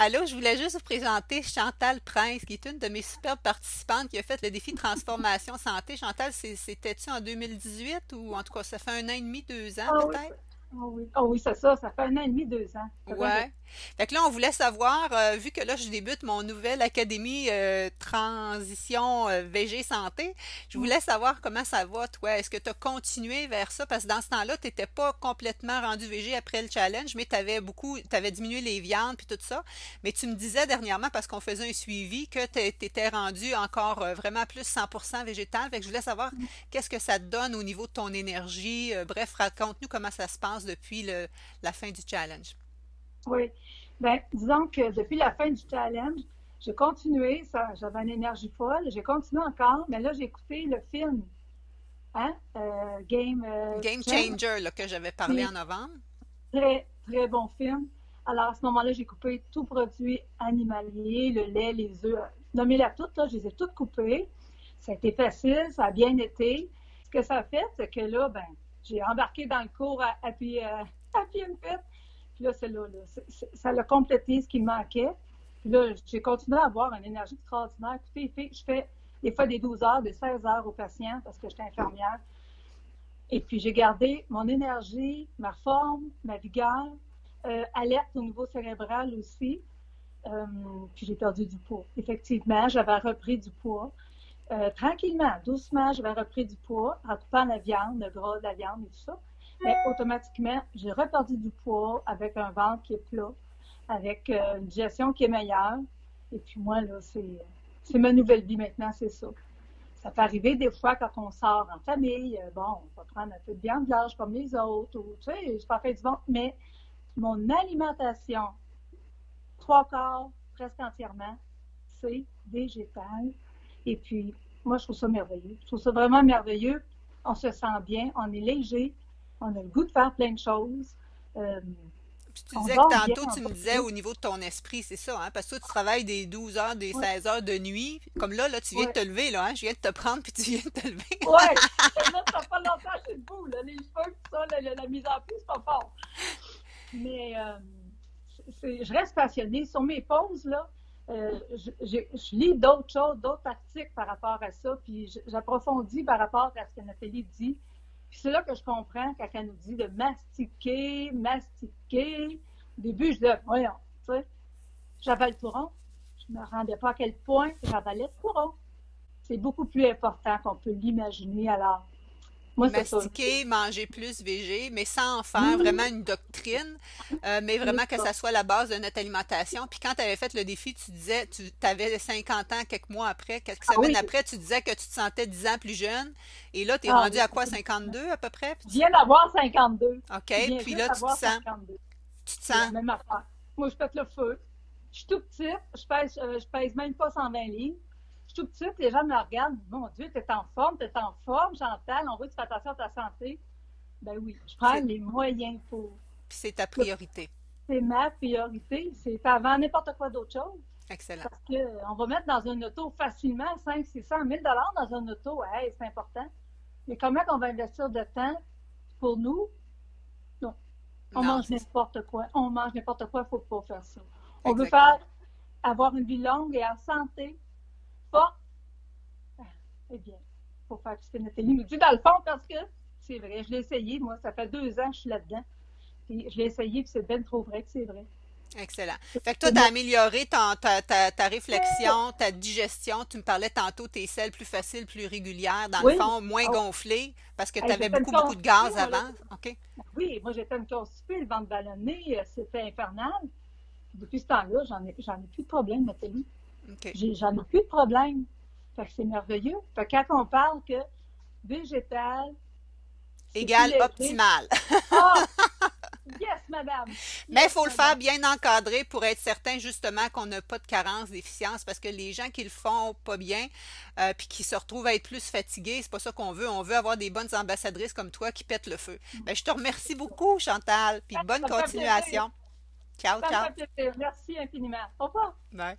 Allô, je voulais juste vous présenter Chantal Prince, qui est une de mes superbes participantes qui a fait le défi Transformation Santé. Chantal, c'était-tu en 2018 ou en tout cas, ça fait un an et demi, 2 ans Ah oui, peut-être? ah oui, c'est ça. Ça fait un an et demi, 2 ans. T'as bien raison. Ouais. Fait que là, on voulait savoir, vu que là, je débute mon nouvelle académie Transition VG Santé, je Mm. voulais savoir comment ça va, toi. Est-ce que tu as continué vers ça? Parce que dans ce temps-là, tu n'étais pas complètement rendu VG après le challenge, mais tu avais diminué les viandes puis tout ça. Mais tu me disais dernièrement, parce qu'on faisait un suivi, que tu étais rendu encore vraiment plus 100% végétal. Fait que je voulais savoir qu'est-ce que ça te donne au niveau de ton énergie. Bref, raconte-nous comment ça se passe depuis la fin du challenge. Oui. Ben, disons que depuis la fin du challenge, j'ai continué. J'avais une énergie folle. J'ai continué encore, mais là, j'ai écouté le film, hein, Game Game Change. Changer là, que j'avais parlé en Puis, novembre. très, très bon film. Alors, à ce moment-là, j'ai coupé tout produit animalier, le lait, les œufs. Nommez-la toutes, là, je les ai toutes coupées. Ça a été facile, ça a bien été. Ce que ça a fait, c'est que là, ben, j'ai embarqué dans le cours à pied une fête. Puis là, c'est là. Ça l'a complété ce qui me manquait. Puis là, j'ai continué à avoir une énergie extraordinaire. Écoutez, je fais des fois des 12 heures, des 16 heures aux patients parce que j'étais infirmière. Et puis, j'ai gardé mon énergie, ma forme, ma vigueur, alerte au niveau cérébral aussi. Euh, Puis, j'ai perdu du poids. Effectivement, j'avais repris du poids. Tranquillement, doucement, j'avais repris du poids en coupant la viande, le gras de la viande et tout ça. Mais automatiquement, j'ai reperdu du poids avec un ventre qui est plat, avec une digestion qui est meilleure. Et puis moi, là, c'est ma nouvelle vie maintenant, c'est ça. Ça peut arriver des fois quand on sort en famille, bon, on va prendre un peu de viande blanche comme les autres, ou tu sais, je pas fait du ventre, mais mon alimentation, trois quarts, presque entièrement, c'est végétal. Et puis, moi, je trouve ça merveilleux. Je trouve ça vraiment merveilleux. On se sent bien, on est léger, on a le goût de faire plein de choses. Euh, Puis tu on disais que dort bien, tantôt, on tu me dort disais bien. au niveau de ton esprit, c'est ça, hein? Parce que toi, tu travailles des 12 heures, des Ouais, 16 heures de nuit. Comme là, tu viens de ouais, te lever, là, hein? Je viens de te prendre, puis tu viens de te lever. ouais. Là, ça fait pas longtemps que je suis debout, là. Les cheveux, tout ça, la mise en place, c'est pas fort. Mais je reste passionnée. Sur mes pauses, là, je lis d'autres choses, d'autres articles par rapport à ça, puis j'approfondis par rapport à ce que Nathalie dit. Puis c'est là que je comprends quand elle nous dit de mastiquer, mastiquer. Au début, je disais, voyons, tu sais, j'avale le courant. Je ne me rendais pas à quel point j'avalais le courant. C'est beaucoup plus important qu'on peut l'imaginer. Alors, moi, c'est ça. Mastiquer, manger plus végé, mais sans en faire Mmh, vraiment une doctrine, mais c'est vraiment que ça. ça soit la base de notre alimentation. Puis quand tu avais fait le défi, tu disais, tu avais 50 ans, quelques mois après, quelques Ah semaines oui, après, tu disais que tu te sentais 10 ans plus jeune. Et là, tu es ah rendu oui. à quoi, 52 à peu près? Je viens d'avoir 52. OK. Je viens Puis juste là, d'avoir 52. tu te C'est la sens, même affaire. Moi, je pète le feu. Je suis tout petite. Je pèse même pas 120 livres. Je suis tout petite. Les gens me regardent. Mon Dieu, t'es en forme, Chantal. On veut que tu fasses attention à ta santé. Ben oui, je prends c'est, les moyens pour. puis c'est ta priorité. C'est ma priorité. C'est avant n'importe quoi d'autre chose. Excellent. Parce qu'on va mettre dans une auto facilement 500, 600 000 dans une auto. Hey, c'est important. Mais comment on va investir de temps pour nous? Non. On Non, mange c'est ça. n'importe quoi. On mange n'importe quoi, il ne faut pas faire ça. On veut Exactement. faire avoir une vie longue et en santé, forte. Ah, eh bien, il faut faire ce que Nathalie nous dit dans le fond parce que c'est vrai. Je l'ai essayé, moi. Ça fait 2 ans que je suis là-dedans. Puis je l'ai essayé, puis c'est bien trop vrai que c'est vrai. Excellent. Fait que toi, C'est tu as moi. amélioré ta réflexion, ta digestion. Tu me parlais tantôt tes selles plus faciles, plus régulières, dans le Oui. fond, moins Oh, gonflées, parce que tu hey, avais j'étais une beaucoup, beaucoup de constipée, gaz moi, là. avant. OK? Oui, moi, j'étais une constipée, le ventre ballonné, c'était infernal. Depuis ce temps-là, j'en ai plus de problème, Nathalie. OK. J'en ai plus de problème. Fait que c'est merveilleux. Fait que quand on parle que végétal, c'est plus Égal léger. optimal. Ah, yes, madame. Mais il Yes, faut le faire madame. bien encadré pour être certain justement qu'on n'a pas de carence, déficience, parce que les gens qui le font pas bien, puis qui se retrouvent à être plus fatigués, c'est pas ça qu'on veut. On veut avoir des bonnes ambassadrices comme toi qui pètent le feu. Ben, je te remercie beaucoup, Chantal, puis bonne Ça me fait plaisir. continuation. Ciao, Ça me ciao. fait plaisir. Merci infiniment. Au revoir. Bye.